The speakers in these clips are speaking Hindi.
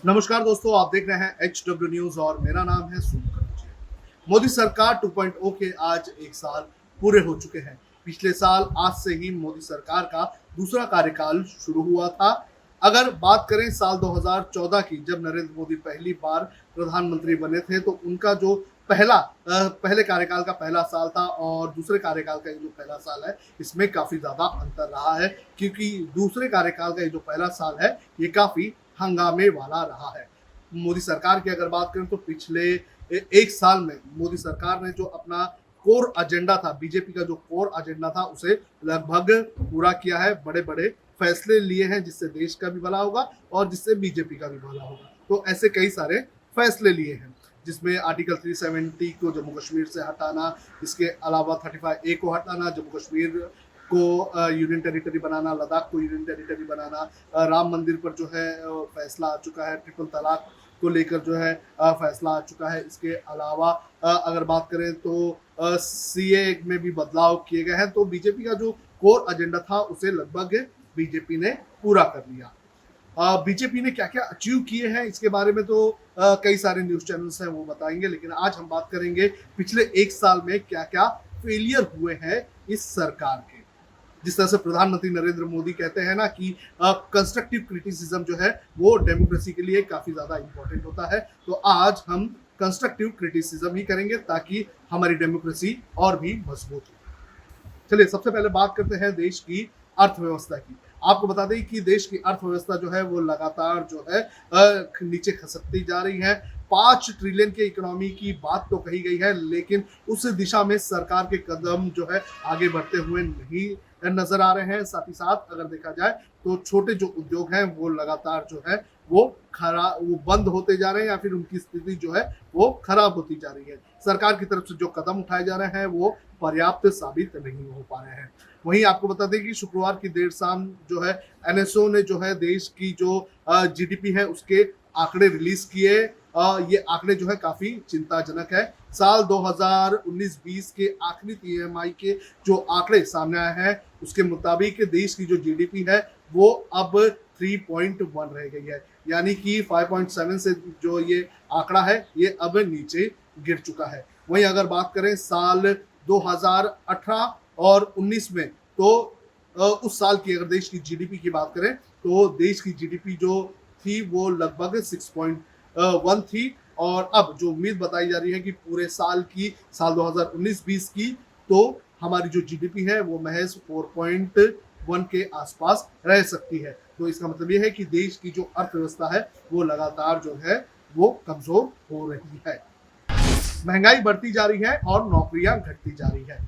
नमस्कार दोस्तों, आप देख रहे हैं HW न्यूज और मेरा नाम है सुमकर। मोदी सरकार 2.0 के आज एक साल पूरे हो चुके हैं। पिछले साल आज से ही मोदी सरकार का दूसरा कार्यकाल शुरू हुआ था। अगर बात करें साल 2014 की, जब नरेंद्र मोदी पहली बार प्रधानमंत्री बने थे, तो उनका जो पहले कार्यकाल का पहला साल था और दूसरे कार्यकाल का ये जो पहला साल है, इसमें काफी ज्यादा अंतर रहा है। क्योंकि दूसरे कार्यकाल का ये जो पहला साल है, ये काफी हंगामे वाला रहा है। मोदी सरकार की अगर बात करें तो पिछले एक साल में मोदी सरकार ने जो अपना कोर एजेंडा था, बीजेपी का जो कोर एजेंडा था, उसे लगभग पूरा किया है। बड़े बड़े फैसले लिए हैं जिससे देश का भी भला होगा और जिससे बीजेपी का भी भला होगा। तो ऐसे कई सारे फैसले लिए हैं, जिसमें आर्टिकल 370 को जम्मू कश्मीर से हटाना, इसके अलावा 35A को हटाना, जम्मू कश्मीर को यूनियन टेरिटरी बनाना, लद्दाख को यूनियन टेरिटरी बनाना, राम मंदिर पर जो है फैसला आ चुका है, ट्रिपल तलाक को लेकर जो है फैसला आ चुका है। इसके अलावा अगर बात करें तो सीए में भी बदलाव किए गए हैं। तो बीजेपी का जो कोर एजेंडा था उसे लगभग बीजेपी ने पूरा कर लिया। बीजेपी ने क्या क्या अचीव किए हैं इसके बारे में तो कई सारे न्यूज चैनल्स हैं, वो बताएंगे। लेकिन आज हम बात करेंगे पिछले एक साल में क्या क्या फेलियर हुए हैं इस सरकार के। जिस तरह से प्रधानमंत्री नरेंद्र मोदी कहते हैं ना कि कंस्ट्रक्टिव क्रिटिसिज्म जो है वो डेमोक्रेसी के लिए काफी ज्यादा इंपॉर्टेंट होता है। तो आज हम कंस्ट्रक्टिव क्रिटिसिज्म ही करेंगे ताकि हमारी डेमोक्रेसी और भी मजबूत हो। चलिए सबसे पहले बात करते हैं देश की अर्थव्यवस्था की। आपको बता दें कि देश की अर्थव्यवस्था जो है वो लगातार जो है नीचे खसकती जा रही है। 5 ट्रिलियन के इकोनॉमी की बात तो कही गई है, लेकिन उस दिशा में सरकार के कदम जो है आगे बढ़ते हुए नहीं नजर आ रहे हैं। साथ ही साथ अगर देखा जाए तो छोटे जो उद्योग हैं वो लगातार जो है वो बंद होते जा रहे हैं, या फिर उनकी स्थिति जो है वो खराब होती जा रही है। सरकार की तरफ से जो कदम उठाए जा रहे हैं वो पर्याप्त साबित नहीं हो पा रहे हैं। वहीं आपको बता दें कि शुक्रवार की देर शाम जो है एनएसओ ने जो है देश की जो जीडीपी है उसके आंकड़े रिलीज किए। ये आंकड़े जो है काफी चिंताजनक है। साल 2019-20 के आखिरी तिमाही के जो आंकड़े सामने आए हैं उसके मुताबिक देश की जो जीडीपी है वो अब 3.1 रह गई है, यानी कि 5.7 से जो ये आंकड़ा है ये अब नीचे गिर चुका है। वहीं अगर बात करें साल 2018 और 19 में, तो उस साल की अगर देश की जीडीपी की बात करें तो देश की जीडीपी जो थी वो लगभग 6.1 थी। और अब जो उम्मीद बताई जा रही है कि पूरे साल 2019-20 की, तो हमारी जो जीडीपी है वो महज 4.1 के आसपास रह सकती है। तो इसका मतलब ये है कि देश की जो अर्थव्यवस्था है वो लगातार जो है वो कमजोर हो रही है। महंगाई बढ़ती जा रही है और नौकरियां घटती जा रही है।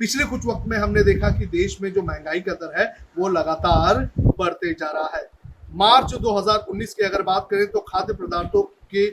पिछले कुछ वक्त में हमने देखा कि देश में जो महंगाई का दर है वो लगातार बढ़ते जा रहा है। मार्च 2019 की अगर बात करें तो खाद्य पदार्थों के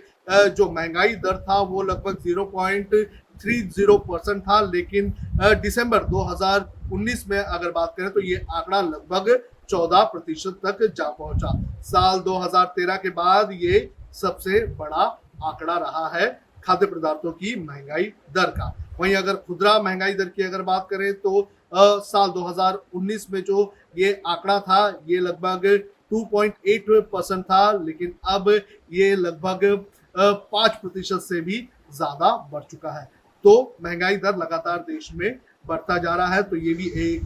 जो महंगाई दर था वो लगभग 0.30% था, लेकिन दिसंबर 2019 में अगर बात करें तो ये आंकड़ा लगभग 14% तक जा पहुंचा। साल 2013 के बाद ये सबसे बड़ा आंकड़ा रहा है खाद्य पदार्थों की महंगाई दर का। वहीं अगर खुदरा महंगाई दर की अगर बात करें तो साल 2019 में जो ये आंकड़ा था ये लगभग 2.8% था, लेकिन अब ये लगभग 5% से भी ज्यादा बढ़ चुका है। तो महंगाई दर लगातार देश में बढ़ता जा रहा है। तो ये भी एक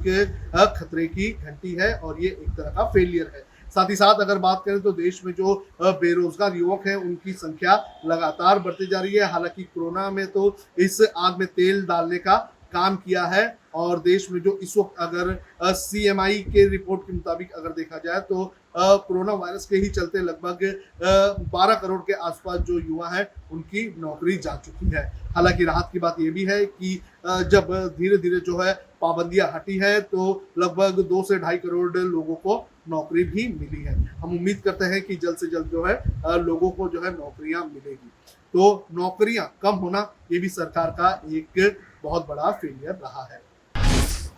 खतरे की घंटी है और ये एक तरह का फेलियर है। साथ ही साथ अगर बात करें तो देश में जो बेरोजगार युवक हैं उनकी संख्या लगातार बढ़ती जा रही है। हालांकि कोरोना में तो इस आग में तेल डालने का काम किया है और देश में जो इस वक्त अगर सीएमआई के रिपोर्ट के मुताबिक अगर देखा जाए तो कोरोना वायरस के ही चलते लगभग 12 करोड़ के आसपास जो युवा हैं उनकी नौकरी जा चुकी है। हालांकि राहत की बात यह भी है कि जब धीरे धीरे जो है पाबंदियां हटी है तो लगभग 2 से 2.5 करोड़ लोगों को नौकरी भी मिली है। हम उम्मीद करते हैं कि जल्द से जल्द जो है लोगों को जो है नौकरियां मिलेगी। तो नौकरियां कम होना ये भी सरकार का एक बहुत बड़ा फेलियर रहा है।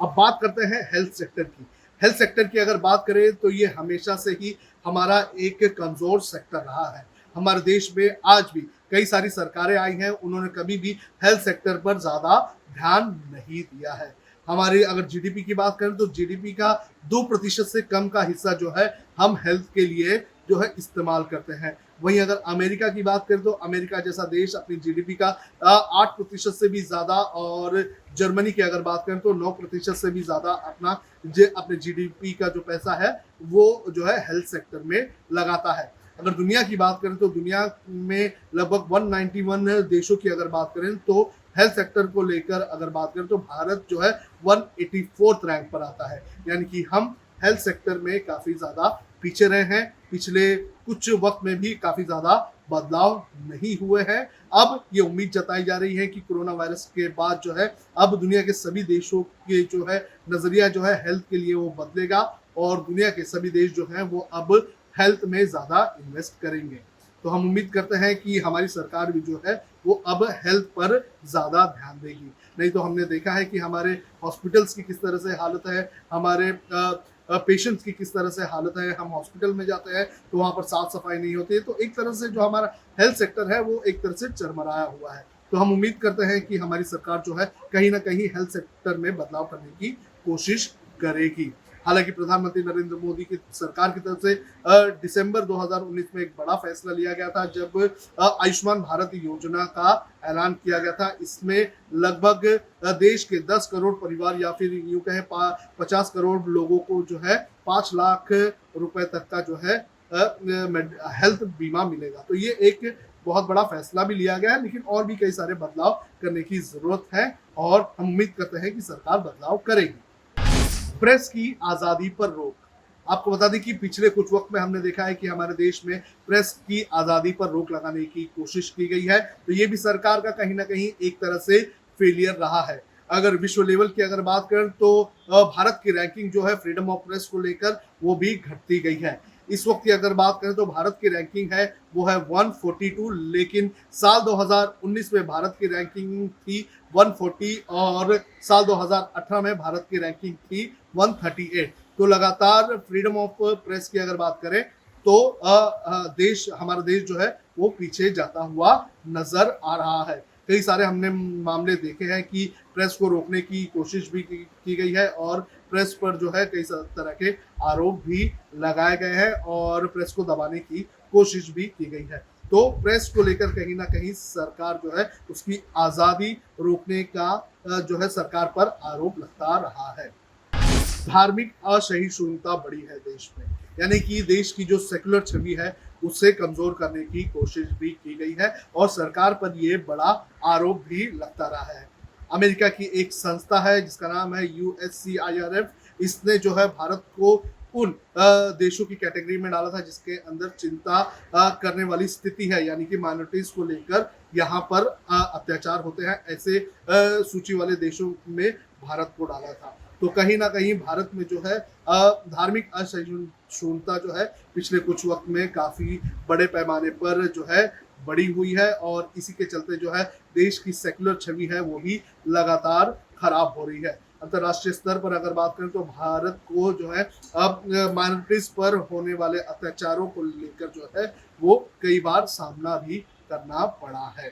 अब बात करते हैं हेल्थ सेक्टर की। हेल्थ सेक्टर की अगर बात करें तो ये हमेशा से ही हमारा एक कमजोर सेक्टर रहा है। हमारे देश में आज भी कई सारी सरकारें आई हैं, उन्होंने कभी भी हेल्थ सेक्टर पर ज्यादा ध्यान नहीं दिया है। हमारी अगर जीडीपी की बात करें तो जीडीपी का 2% से कम का हिस्सा जो है हम हेल्थ के लिए जो है इस्तेमाल करते हैं। वहीं अगर अमेरिका की बात करें तो अमेरिका जैसा देश अपनी जीडीपी का 8% से भी ज़्यादा, और जर्मनी की अगर बात करें तो 9% से भी ज़्यादा अपने जीडीपी का जो पैसा है वो जो है हेल्थ सेक्टर में लगाता है। अगर दुनिया की बात करें तो दुनिया में लगभग 191 देशों की अगर बात करें तो हेल्थ सेक्टर को लेकर अगर बात करें तो भारत जो है 184th रैंक पर आता है। यानी कि हम हेल्थ सेक्टर में काफ़ी ज़्यादा पीछे रहे हैं। पिछले कुछ वक्त में भी काफ़ी ज़्यादा बदलाव नहीं हुए हैं। अब ये उम्मीद जताई जा रही है कि कोरोना वायरस के बाद जो है अब दुनिया के सभी देशों के जो है नज़रिया जो है हेल्थ के लिए वो बदलेगा, और दुनिया के सभी देश जो हैं वो अब हेल्थ में ज़्यादा इन्वेस्ट करेंगे। तो हम उम्मीद करते हैं कि हमारी सरकार भी जो है वो अब हेल्थ पर ज़्यादा ध्यान देगी। नहीं तो हमने देखा है कि हमारे हॉस्पिटल्स की किस तरह से हालत है, हमारे पेशेंट्स की किस तरह से हालत है। हम हॉस्पिटल में जाते हैं तो वहाँ पर साफ सफाई नहीं होती है। तो एक तरह से जो हमारा हेल्थ सेक्टर है वो एक तरह से चरमराया हुआ है। तो हम उम्मीद करते हैं कि हमारी सरकार जो है कहीं ना कहीं हेल्थ सेक्टर में बदलाव करने की कोशिश करेगी। हालांकि प्रधानमंत्री नरेंद्र मोदी की सरकार की तरफ से दिसंबर 2019 में एक बड़ा फैसला लिया गया था, जब आयुष्मान भारत योजना का ऐलान किया गया था। इसमें लगभग देश के 10 करोड़ परिवार या फिर यूं कहें 50 करोड़ लोगों को जो है 5 लाख रुपए तक का जो है हेल्थ बीमा मिलेगा। तो ये एक बहुत बड़ा फैसला भी लिया गया है, लेकिन और भी कई सारे बदलाव करने की जरूरत है, और हम उम्मीद करते हैं कि सरकार बदलाव करेगी। प्रेस की आज़ादी पर रोक। आपको बता दें कि पिछले कुछ वक्त में हमने देखा है कि हमारे देश में प्रेस की आज़ादी पर रोक लगाने की कोशिश की गई है। तो ये भी सरकार का कहीं ना कहीं एक तरह से फेलियर रहा है। अगर विश्व लेवल की अगर बात करें तो भारत की रैंकिंग जो है फ्रीडम ऑफ प्रेस को लेकर वो भी घटती गई है। इस वक्त की अगर बात करें तो भारत की रैंकिंग है वो है 142, लेकिन साल 2019 में भारत की रैंकिंग थी 140, और साल 2018 में भारत की रैंकिंग थी 138। तो लगातार फ्रीडम ऑफ प्रेस की अगर बात करें तो हमारा देश जो है वो पीछे जाता हुआ नजर आ रहा है। कई सारे हमने मामले देखे हैं कि प्रेस को रोकने की कोशिश भी की गई है, और प्रेस पर जो है कई तरह के आरोप भी लगाए गए हैं, और प्रेस को दबाने की कोशिश भी की गई है। तो प्रेस को लेकर कहीं ना कहीं सरकार जो है उसकी आज़ादी रोकने का जो है सरकार पर आरोप लगता रहा है। धार्मिक असहिष्णुता बढ़ी है देश में, यानी कि देश की जो सेकुलर छवि है उसे कमजोर करने की कोशिश भी की गई है, और सरकार पर यह बड़ा आरोप भी लगता रहा है। अमेरिका की एक संस्था है जिसका नाम है USCIRF, इसने जो है भारत को उन देशों की कैटेगरी में डाला था जिसके अंदर चिंता करने वाली स्थिति है, यानी कि माइनॉरिटीज को लेकर यहाँ पर अत्याचार होते हैं, ऐसे सूची वाले देशों में भारत को डाला था। तो कहीं ना कहीं भारत में जो है धार्मिक असहिष्णुता जो है पिछले कुछ वक्त में काफ़ी बड़े पैमाने पर जो है बढ़ी हुई है, और इसी के चलते जो है देश की सेकुलर छवि है वो भी लगातार खराब हो रही है। अंतर्राष्ट्रीय स्तर पर अगर बात करें तो भारत को जो है अब माइनॉरिटीज पर होने वाले अत्याचारों को लेकर जो है वो कई बार सामना भी करना पड़ा है।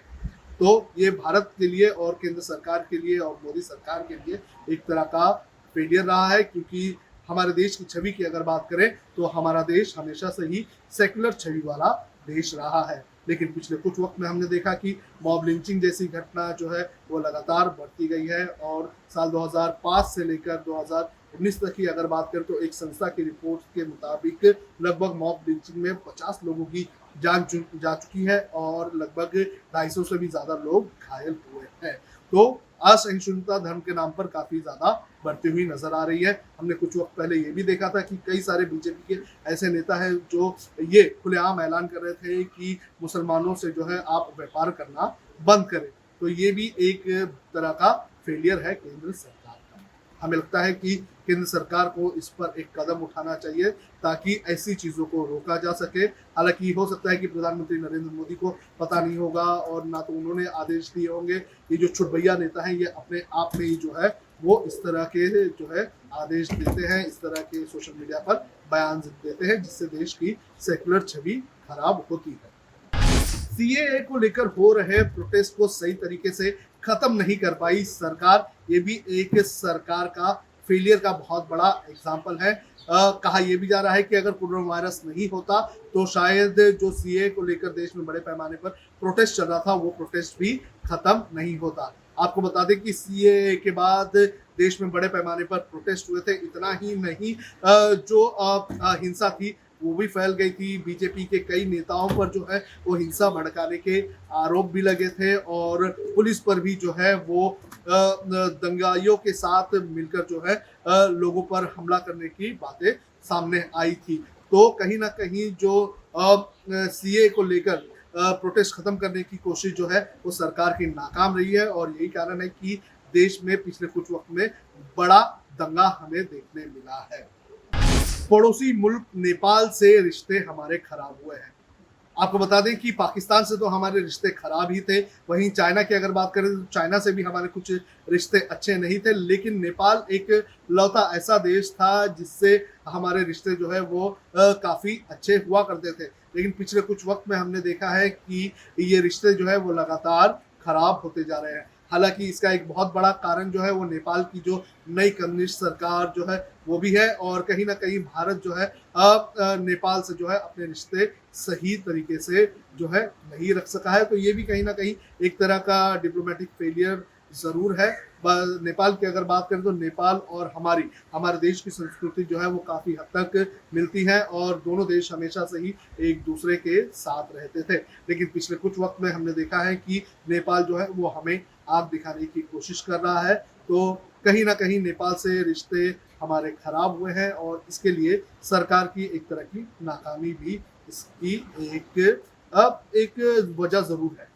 तो ये भारत के लिए और केंद्र सरकार के लिए और मोदी सरकार के लिए एक तरह का फेलियर रहा है, क्योंकि हमारे देश की छवि की अगर बात करें तो हमारा देश हमेशा से ही सेकुलर छवि वाला देश रहा है। लेकिन पिछले कुछ वक्त में हमने देखा कि मॉब लिंचिंग जैसी घटना जो है वो लगातार बढ़ती गई है, और साल 2005 से लेकर 2019 तक की अगर बात करें तो एक संस्था की रिपोर्ट के मुताबिक लगभग मॉब लिंचिंग में 50 लोगों की जान जा चुकी है, और लगभग 250 से भी ज़्यादा लोग घायल हुए हैं। तो असहिष्णुता धर्म के नाम पर काफ़ी ज़्यादा बढ़ती हुई नजर आ रही है। हमने कुछ वक्त पहले ये भी देखा था कि कई सारे बीजेपी के ऐसे नेता हैं जो ये खुलेआम ऐलान कर रहे थे कि मुसलमानों से जो है आप व्यापार करना बंद करें। तो ये भी एक तरह का फेलियर है केंद्र सरकार का। हमें लगता है कि केंद्र सरकार को इस पर एक कदम उठाना चाहिए ताकि ऐसी चीज़ों को रोका जा सके। हालांकि हो सकता है कि प्रधानमंत्री नरेंद्र मोदी को पता नहीं होगा, और ना तो उन्होंने आदेश दिए होंगे। ये जो छुटभैया नेता हैं ये अपने आप में ही जो है वो इस तरह के जो है आदेश देते हैं, इस तरह के सोशल मीडिया पर बयान देते हैं, जिससे देश की सेकुलर छवि खराब होती है। सीएए को लेकर हो रहे प्रोटेस्ट को सही तरीके से खत्म नहीं कर पाई सरकार, ये भी एक सरकार का फेलियर का बहुत बड़ा एग्जाम्पल है। कहा यह भी जा रहा है कि अगर कोरोना वायरस नहीं होता तो शायद जो सीए को लेकर देश में बड़े पैमाने पर प्रोटेस्ट चल रहा था वो प्रोटेस्ट भी खत्म नहीं होता। आपको बता दें कि सीए के बाद देश में बड़े पैमाने पर प्रोटेस्ट हुए थे। इतना ही नहीं, जो हिंसा थी वो भी फैल गई थी। बीजेपी के कई नेताओं पर जो है वो हिंसा भड़काने के आरोप भी लगे थे और पुलिस पर भी जो है वो दंगाइयों के साथ मिलकर जो है लोगों पर हमला करने की बातें सामने आई थी। तो कहीं ना कहीं जो सीए को लेकर प्रोटेस्ट खत्म करने की कोशिश जो है वो सरकार की नाकाम रही है और यही कारण है कि देश में पिछले कुछ वक्त में बड़ा दंगा हमें देखने मिला है। पड़ोसी मुल्क नेपाल से रिश्ते हमारे खराब हुए हैं। आपको बता दें कि पाकिस्तान से तो हमारे रिश्ते खराब ही थे, वहीं चाइना की अगर बात करें तो चाइना से भी हमारे कुछ रिश्ते अच्छे नहीं थे, लेकिन नेपाल एक लौता ऐसा देश था जिससे हमारे रिश्ते जो है वो काफ़ी अच्छे हुआ करते थे। लेकिन पिछले कुछ वक्त में हमने देखा है कि ये रिश्ते जो है वो लगातार खराब होते जा रहे हैं। हालांकि इसका एक बहुत बड़ा कारण जो है वो नेपाल की जो नई कम्युनिस्ट सरकार जो है वो भी है और कहीं ना कहीं भारत जो है नेपाल से जो है अपने रिश्ते सही तरीके से जो है नहीं रख सका है। तो ये भी कहीं ना कहीं एक तरह का डिप्लोमेटिक फेलियर ज़रूर है। नेपाल की अगर बात करें तो नेपाल और हमारे देश की संस्कृति जो है वो काफ़ी हद तक मिलती है और दोनों देश हमेशा से ही एक दूसरे के साथ रहते थे। लेकिन पिछले कुछ वक्त में हमने देखा है कि नेपाल जो है वो हमें आग दिखाने की कोशिश कर रहा है। तो कहीं ना कहीं नेपाल से रिश्ते हमारे खराब हुए हैं और इसके लिए सरकार की एक तरह की नाकामी भी इसकी एक वजह ज़रूर है।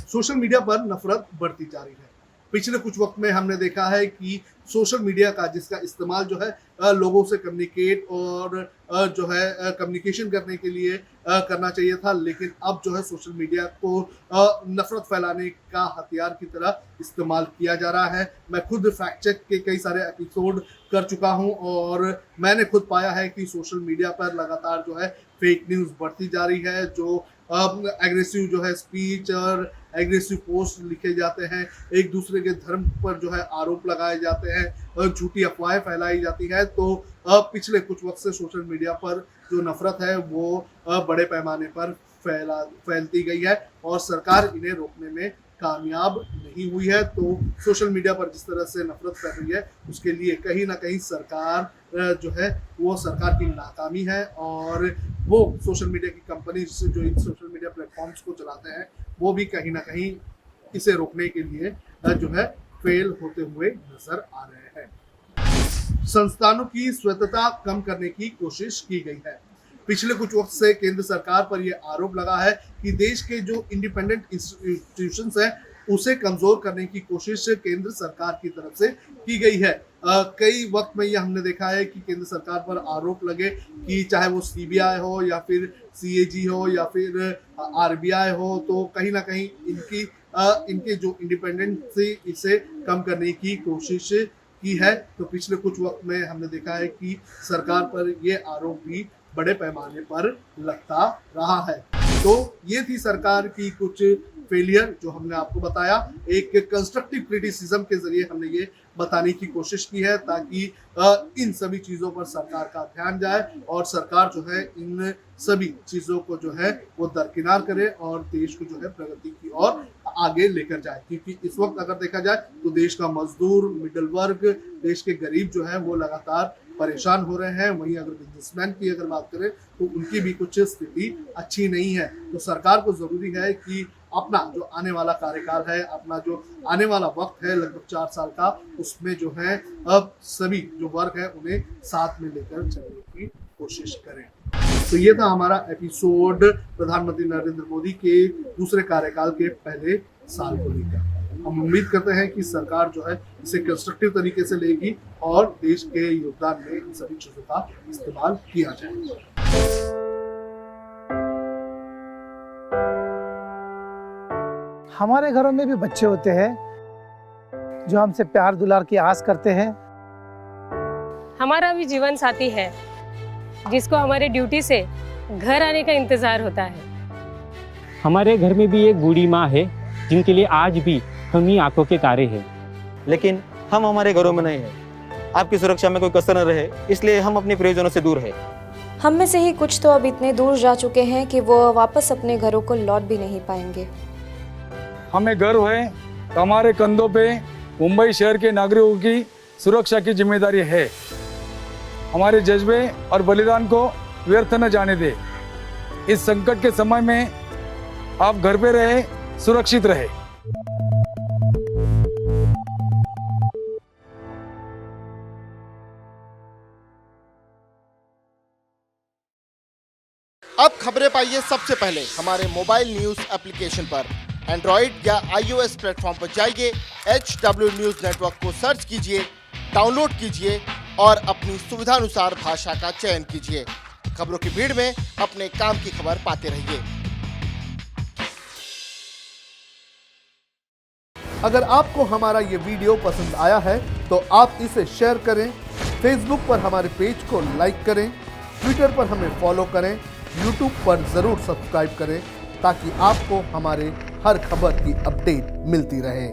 सोशल मीडिया पर नफरत बढ़ती जा रही है। पिछले कुछ वक्त में हमने देखा है कि सोशल मीडिया का जिसका इस्तेमाल जो है लोगों से कम्युनिकेट और जो है कम्युनिकेशन करने के लिए करना चाहिए था, लेकिन अब जो है सोशल मीडिया को नफरत फैलाने का हथियार की तरह इस्तेमाल किया जा रहा है। मैं खुद फैक्ट चेक के कई सारे एपिसोड कर चुका हूं और मैंने खुद पाया है कि सोशल मीडिया पर लगातार जो है फेक न्यूज़ बढ़ती जा रही है। जो एग्रेसिव जो है स्पीच और एग्रेसिव पोस्ट लिखे जाते हैं, एक दूसरे के धर्म पर जो है आरोप लगाए जाते हैं और झूठी अफवाहें फैलाई जाती है। तो पिछले कुछ वक्त से सोशल मीडिया पर जो नफरत है वो बड़े पैमाने पर फैलती गई है और सरकार इन्हें रोकने में कामयाब नहीं हुई है। तो सोशल मीडिया पर जिस तरह से नफरत फैल रही है उसके लिए कहीं ना कहीं सरकार जो है वो सरकार की नाकामी है और वो सोशल मीडिया की कंपनी जो इन सोशल मीडिया प्लेटफॉर्म्स को चलाते हैं वो भी कहीं ना कहीं इसे रोकने के लिए जो है फेल होते हुए नजर आ रहे हैं। संस्थानों की स्वायत्तता कम करने की कोशिश की गई है। पिछले कुछ वक्त से केंद्र सरकार पर यह आरोप लगा है कि देश के जो इंडिपेंडेंट इंस्टीट्यूशंस हैं उसे कमजोर करने की कोशिश केंद्र सरकार की तरफ से की गई है। कई वक्त में यह हमने देखा है कि केंद्र सरकार पर आरोप लगे कि चाहे वो सीबीआई हो या फिर सीएजी हो या फिर आरबीआई हो, तो कहीं ना कहीं इनके जो इंडिपेंडेंट से इसे कम करने की कोशिश की है। तो पिछले कुछ वक्त में हमने देखा है कि सरकार पर यह आरोप भी बड़े पैमाने पर लगता रहा है। तो ये थी सरकार की कुछ फेलियर जो हमने आपको बताया। एक कंस्ट्रक्टिव क्रिटिसिज्म के जरिए हमने ये बताने की कोशिश की है ताकि इन सभी चीज़ों पर सरकार का ध्यान जाए और सरकार जो है इन सभी चीज़ों को जो है वो दरकिनार करे और देश को जो है प्रगति की ओर आगे लेकर जाए। क्योंकि इस वक्त अगर देखा जाए तो देश का मजदूर, मिडिल वर्ग, देश के गरीब जो है वो लगातार परेशान हो रहे हैं। वहीं अगर बिजनेसमैन की अगर बात करें तो उनकी भी कुछ स्थिति अच्छी नहीं है। तो सरकार को ज़रूरी है कि अपना जो आने वाला कार्यकाल है, अपना जो आने वाला वक्त है लगभग 4 साल का, उसमें जो है अब सभी जो वर्ग है उन्हें साथ में लेकर चलने की कोशिश करें। तो ये था हमारा एपिसोड प्रधानमंत्री नरेंद्र मोदी के दूसरे कार्यकाल के पहले साल को लेकर। हम उम्मीद करते हैं कि सरकार जो है इसे कंस्ट्रक्टिव तरीके से लेगी और देश के योगदान में इन सभी चीजों का इस्तेमाल किया जाए। हमारे घरों में भी बच्चे होते हैं जो हमसे प्यार दुलार की आस करते हैं। हमारा भी जीवन साथी है जिसको हमारे ड्यूटी से घर आने का इंतजार होता है। हमारे घर में भी एक बूढ़ी माँ है जिनके लिए आज भी हम ही आंखों के तारे हैं। लेकिन हम हमारे घरों में नहीं हैं। आपकी सुरक्षा में कोई कसर न रहे, इसलिए हम अपने प्रियजनों से दूर है। हम में से ही कुछ तो अब इतने दूर जा चुके हैं कि वो वापस अपने घरों को लौट भी नहीं पाएंगे। हमें गर्व है कि हमारे कंधों पे मुंबई शहर के नागरिकों की सुरक्षा की जिम्मेदारी है। हमारे जज्बे और बलिदान को व्यर्थ न जाने दे। इस संकट के समय में आप घर पे रहे, सुरक्षित रहे। अब खबरें पाइए सबसे पहले हमारे मोबाइल न्यूज एप्लीकेशन पर। एंड्रॉइड या iOS प्लेटफॉर्म पर जाइए, HW न्यूज नेटवर्क को सर्च कीजिए, डाउनलोड कीजिए और अपनी सुविधानुसार भाषा का चयन कीजिए। खबरों की भीड़ में अपने काम की खबर पाते रहिए। अगर आपको हमारा ये वीडियो पसंद आया है तो आप इसे शेयर करें, फेसबुक पर हमारे पेज को लाइक करें, ट्विटर पर हमें फॉलो करें, यूट्यूब पर ज़रूर सब्सक्राइब करें ताकि आपको हमारे हर खबर की अपडेट मिलती रहे।